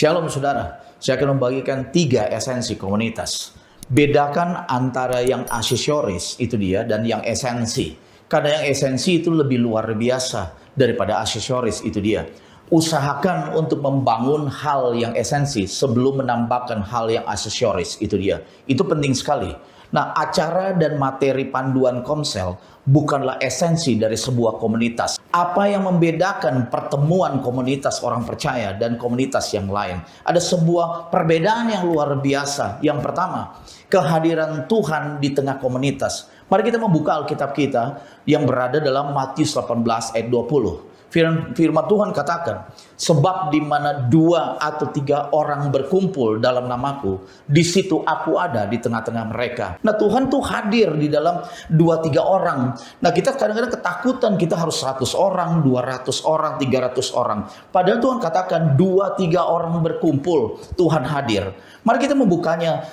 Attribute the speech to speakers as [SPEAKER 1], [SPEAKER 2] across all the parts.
[SPEAKER 1] Shalom saudara, saya akan membagikan 3 esensi komunitas. Bedakan antara yang aksesoris, itu dia, dan yang esensi. Karena yang esensi itu lebih luar biasa daripada aksesoris, itu dia. Usahakan untuk membangun hal yang esensi sebelum menambahkan hal yang aksesoris, itu dia. Itu penting sekali. Nah, acara dan materi panduan komsel bukanlah esensi dari sebuah komunitas. Apa yang membedakan pertemuan komunitas orang percaya dan komunitas yang lain? Ada sebuah perbedaan yang luar biasa. Yang pertama, kehadiran Tuhan di tengah komunitas. Mari kita membuka Alkitab kita yang berada dalam Matius 18 ayat 20. Firman Tuhan katakan, sebab di mana 2 atau 3 orang berkumpul dalam namaku, di situ aku ada di tengah-tengah mereka. Nah, Tuhan tuh hadir di dalam 2-3 orang. Nah, kita kadang-kadang ketakutan kita harus 100 orang, 200 orang, 300 orang. Padahal Tuhan katakan 2-3 orang berkumpul, Tuhan hadir. Mari kita membukanya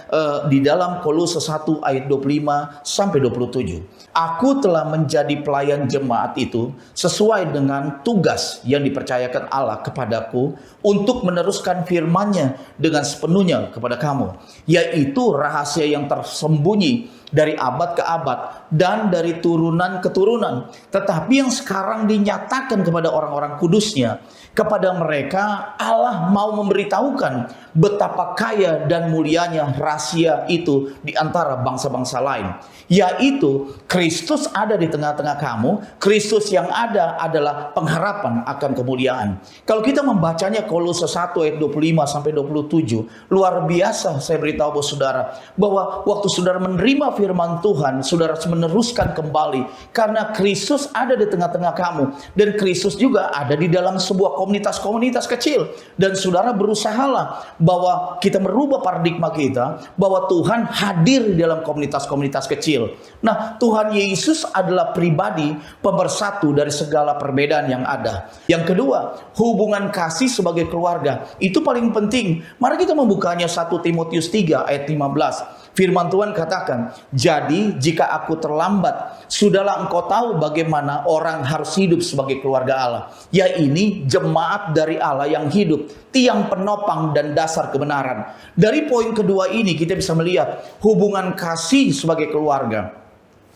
[SPEAKER 1] di dalam Kolose 1 ayat 25 sampai 27. Aku telah menjadi pelayan jemaat itu sesuai dengan tugas yang dipercayakan Allah kepadaku untuk meneruskan firman-Nya dengan sepenuhnya kepada kamu, yaitu rahasia yang tersembunyi dari abad ke abad dan dari turunan ke turunan, tetapi yang sekarang dinyatakan kepada orang-orang kudusnya. Kepada mereka Allah mau memberitahukan betapa kaya dan mulianya rahasia itu di antara bangsa-bangsa lain, yaitu Kristus ada di tengah-tengah kamu. Kristus yang ada adalah pengharapan akan kemuliaan. Kalau kita membacanya Kolose 1 ayat 25 sampai 27, luar biasa. Saya beritahu saudara bahwa waktu saudara menerima firman Tuhan, saudara meneruskan kembali karena Kristus ada di tengah-tengah kamu, dan Kristus juga ada di dalam sebuah komunitas-komunitas kecil. Dan saudara berusahalah bahwa kita merubah paradigma kita bahwa Tuhan hadir di dalam komunitas-komunitas kecil. Nah, Tuhan Yesus adalah pribadi pemersatu dari segala perbedaan yang ada. Yang kedua, hubungan kasih sebagai keluarga. Itu paling penting. Mari kita membukanya 1 Timotius 3 ayat 15. Firman Tuhan katakan, jadi jika aku terlambat, sudahlah engkau tahu bagaimana orang harus hidup sebagai keluarga Allah. Yaitu jemaat dari Allah yang hidup, tiang penopang dan dasar kebenaran. Dari poin kedua ini kita bisa melihat hubungan kasih sebagai keluarga.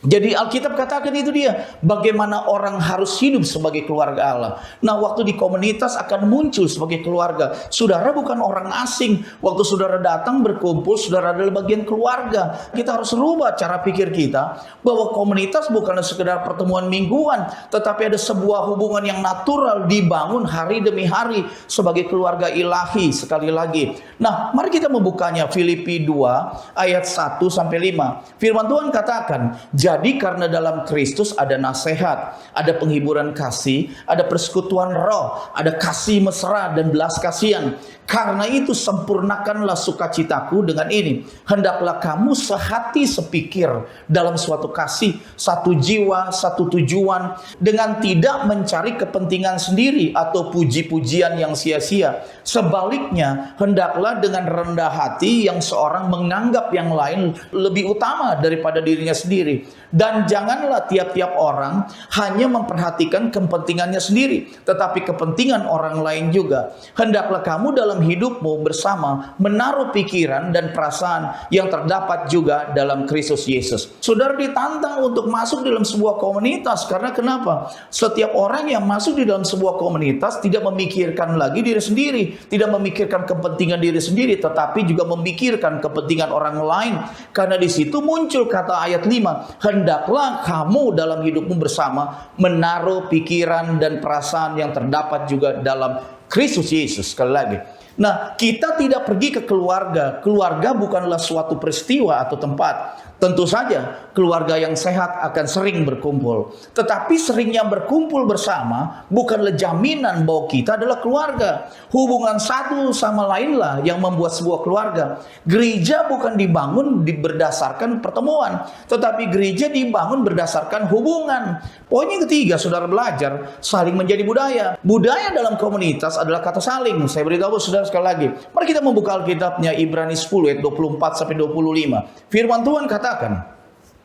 [SPEAKER 1] Jadi Alkitab katakan itu dia, bagaimana orang harus hidup sebagai keluarga Allah. Nah, waktu di komunitas akan muncul sebagai keluarga. Saudara bukan orang asing. Waktu saudara datang berkumpul, saudara adalah bagian keluarga. Kita harus rubah cara pikir kita bahwa komunitas bukanlah sekedar pertemuan mingguan, tetapi ada sebuah hubungan yang natural dibangun hari demi hari sebagai keluarga ilahi. Sekali lagi. Nah, mari kita membukanya Filipi 2 ayat 1 sampai 5. Firman Tuhan katakan, jadi karena dalam Kristus ada nasihat, ada penghiburan kasih, ada persekutuan roh, ada kasih mesra dan belas kasihan. Karena itu sempurnakanlah sukacitaku dengan ini. Hendaklah kamu sehati sepikir dalam suatu kasih, satu jiwa, satu tujuan, dengan tidak mencari kepentingan sendiri atau puji-pujian yang sia-sia. Sebaliknya, hendaklah dengan rendah hati yang seorang menganggap yang lain lebih utama daripada dirinya sendiri. Dan janganlah tiap-tiap orang hanya memperhatikan kepentingannya sendiri, tetapi kepentingan orang lain juga. Hendaklah kamu dalam hidupmu bersama menaruh pikiran dan perasaan yang terdapat juga dalam Kristus Yesus. Saudara ditantang untuk masuk dalam sebuah komunitas. Karena kenapa? Setiap orang yang masuk di dalam sebuah komunitas tidak memikirkan lagi diri sendiri, tidak memikirkan kepentingan diri sendiri, tetapi juga memikirkan kepentingan orang lain. Karena di situ muncul kata ayat 5, hendaklah kamu dalam hidupmu bersama menaruh pikiran dan perasaan yang terdapat juga dalam Kristus Yesus. Sekali lagi. Nah, kita tidak pergi ke keluarga. Keluarga bukanlah suatu peristiwa atau tempat. Tentu saja keluarga yang sehat akan sering berkumpul. Tetapi seringnya berkumpul bersama bukanlah jaminan bahwa kita adalah keluarga. Hubungan satu sama lainlah yang membuat sebuah keluarga. Gereja bukan dibangun berdasarkan pertemuan, tetapi gereja dibangun berdasarkan hubungan. Poin yang ketiga, saudara belajar saling menjadi budaya. Budaya dalam komunitas adalah kata saling. Saya beritahu saudara sekali lagi. Mari kita membuka Alkitabnya Ibrani 10 ayat 24 sampai 25. Firman Tuhan katakan,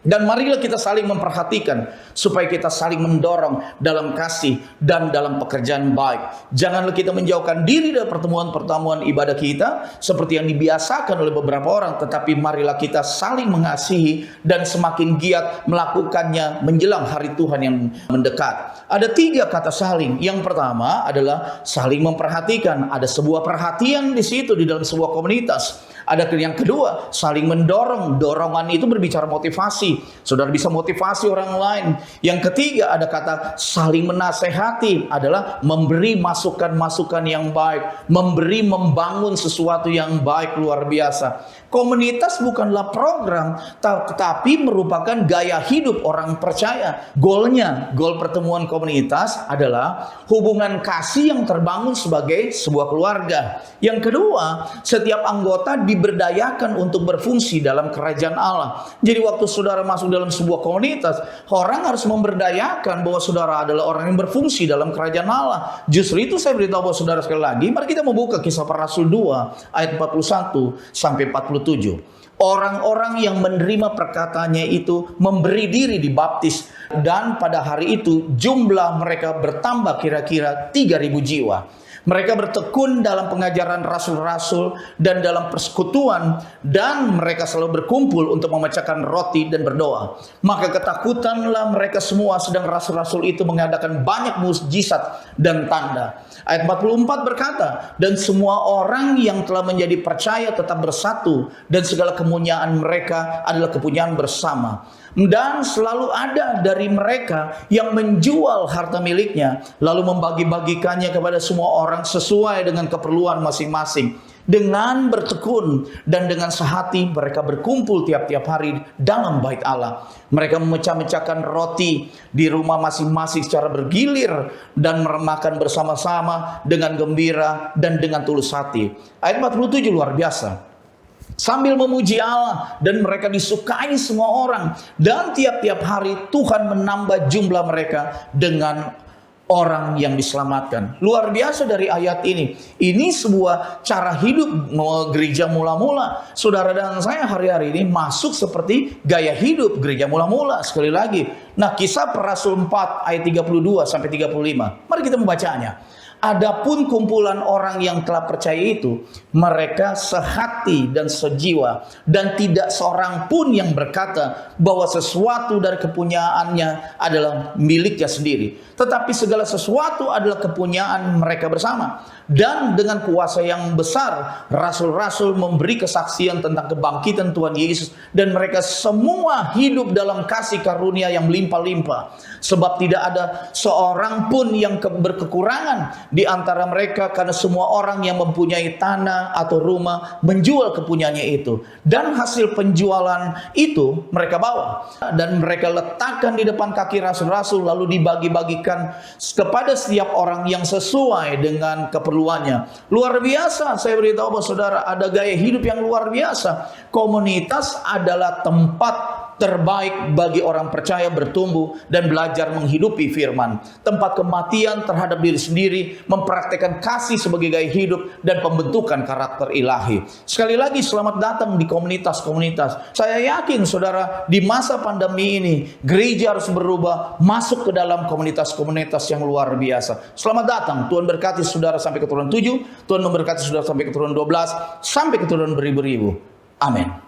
[SPEAKER 1] Dan marilah kita saling memperhatikan supaya kita saling mendorong dalam kasih dan dalam pekerjaan baik. Janganlah kita menjauhkan diri dari pertemuan-pertemuan ibadah kita seperti yang dibiasakan oleh beberapa orang, tetapi marilah kita saling mengasihi dan semakin giat melakukannya menjelang hari Tuhan yang mendekat. Ada 3 kata saling. Yang pertama adalah saling memperhatikan. Ada sebuah perhatian di situ di dalam sebuah komunitas. Ada yang kedua, saling mendorong. Dorongan itu berbicara motivasi. Saudara bisa motivasi orang lain. Yang ketiga, ada kata saling menasehati, adalah memberi masukan-masukan yang baik, memberi membangun sesuatu yang baik luar biasa. Komunitas bukanlah program, tetapi merupakan gaya hidup orang percaya. Gol pertemuan komunitas adalah hubungan kasih yang terbangun sebagai sebuah keluarga. Yang kedua, setiap anggota diberdayakan untuk berfungsi dalam kerajaan Allah. Jadi waktu saudara masuk dalam sebuah komunitas, orang harus memberdayakan bahwa saudara adalah orang yang berfungsi dalam kerajaan Allah. Justru itu saya beritahu bahwa saudara sekali lagi, mari kita membuka Kisah Para Rasul 2 ayat 41 sampai 47. Orang-orang yang menerima perkataannya itu memberi diri dibaptis, dan pada hari itu jumlah mereka bertambah kira-kira 3.000 jiwa. Mereka bertekun dalam pengajaran rasul-rasul dan dalam persekutuan, dan mereka selalu berkumpul untuk memecahkan roti dan berdoa. Maka ketakutanlah mereka semua, sedang rasul-rasul itu mengadakan banyak mukjizat dan tanda. Ayat 44 berkata, dan semua orang yang telah menjadi percaya tetap bersatu, dan segala kepunyaan mereka adalah kepunyaan bersama. Dan selalu ada dari mereka yang menjual harta miliknya, lalu membagi-bagikannya kepada semua orang sesuai dengan keperluan masing-masing. Dengan bertekun dan dengan sehati mereka berkumpul tiap-tiap hari dalam bait Allah. Mereka memecah-mecahkan roti di rumah masing-masing secara bergilir dan makan bersama-sama dengan gembira dan dengan tulus hati. Ayat 47 luar biasa. Sambil memuji Allah, dan mereka disukai semua orang, dan tiap-tiap hari Tuhan menambah jumlah mereka dengan orang yang diselamatkan. Luar biasa dari ayat ini. Ini sebuah cara hidup gereja mula-mula. Saudara dan saya hari-hari ini masuk seperti gaya hidup gereja mula-mula. Sekali lagi, nah Kisah Para Rasul 4 ayat 32 sampai 35. Mari kita membacanya. Adapun kumpulan orang yang telah percaya itu, mereka sehati dan sejiwa, dan tidak seorang pun yang berkata bahwa sesuatu dari kepunyaannya adalah miliknya sendiri, tetapi segala sesuatu adalah kepunyaan mereka bersama. Dan dengan kuasa yang besar, rasul-rasul memberi kesaksian tentang kebangkitan Tuhan Yesus, dan mereka semua hidup dalam kasih karunia yang melimpah-limpah. Sebab tidak ada seorang pun yang berkekurangan di antara mereka, karena semua orang yang mempunyai tanah atau rumah menjual kepunyaannya itu, dan hasil penjualan itu mereka bawa dan mereka letakkan di depan kaki rasul-rasul, lalu dibagi-bagikan kepada setiap orang yang sesuai dengan keperluannya. Luar biasa, saya beritahu bahwa saudara, ada gaya hidup yang luar biasa. Komunitas adalah tempat terbaik bagi orang percaya bertumbuh dan belajar menghidupi firman. Tempat kematian terhadap diri sendiri, mempraktekkan kasih sebagai gaya hidup, dan pembentukan karakter ilahi. Sekali lagi, selamat datang di komunitas-komunitas. Saya yakin saudara, di masa pandemi ini gereja harus berubah, masuk ke dalam komunitas-komunitas yang luar biasa. Selamat datang. Tuhan berkati saudara sampai keturunan 7, Tuhan memberkati saudara sampai keturunan 12, sampai keturunan beribu-ribu. Amin.